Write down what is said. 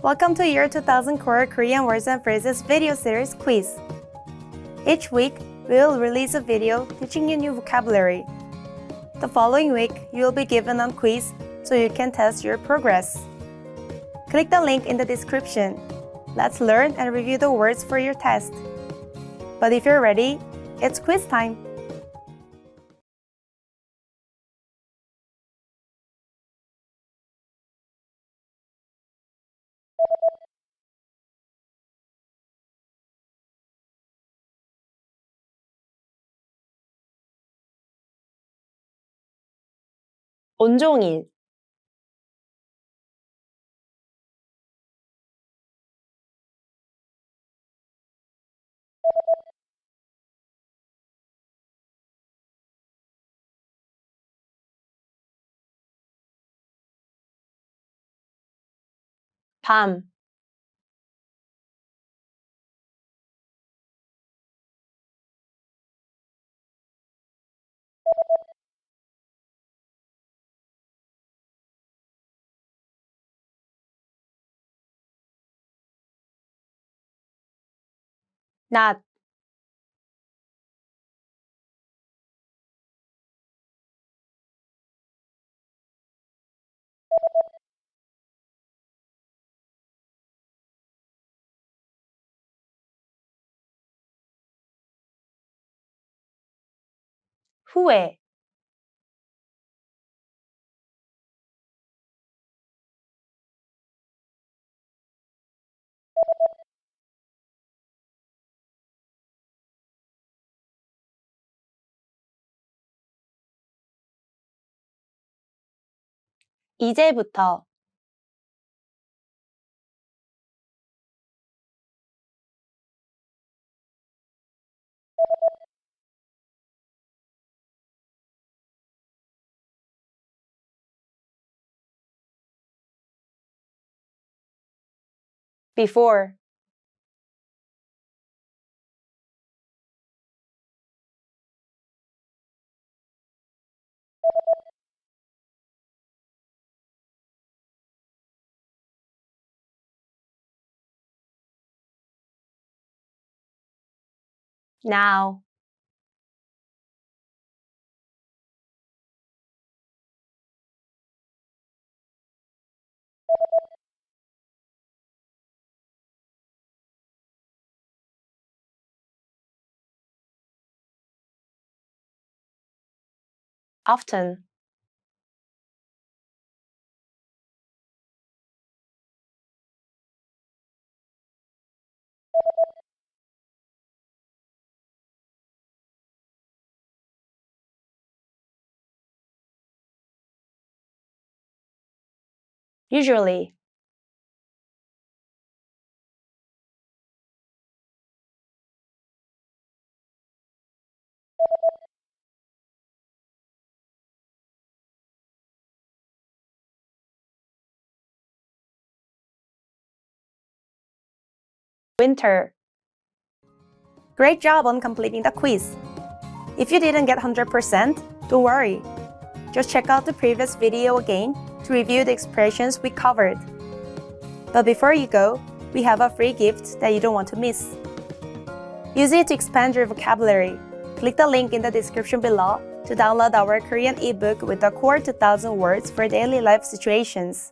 Welcome to Year 2000 Core Korean Words and Phrases video series quiz. Each week, we will release a video teaching you new vocabulary. The following week, you will be given a quiz so you can test your progress. Click the link in the description. Let's learn and review the words for your test. But if you're ready, it's quiz time! 온종일 밤 낮 후에 이제부터 before now often usually winter Great job on completing the quiz! If you didn't get 100%, don't worry. Just check out the previous video again to review the expressions we covered. But before you go, we have a free gift that you don't want to miss. Use it to expand your vocabulary. Click the link in the description below to download our Korean ebook with the core 2000 words for daily life situations.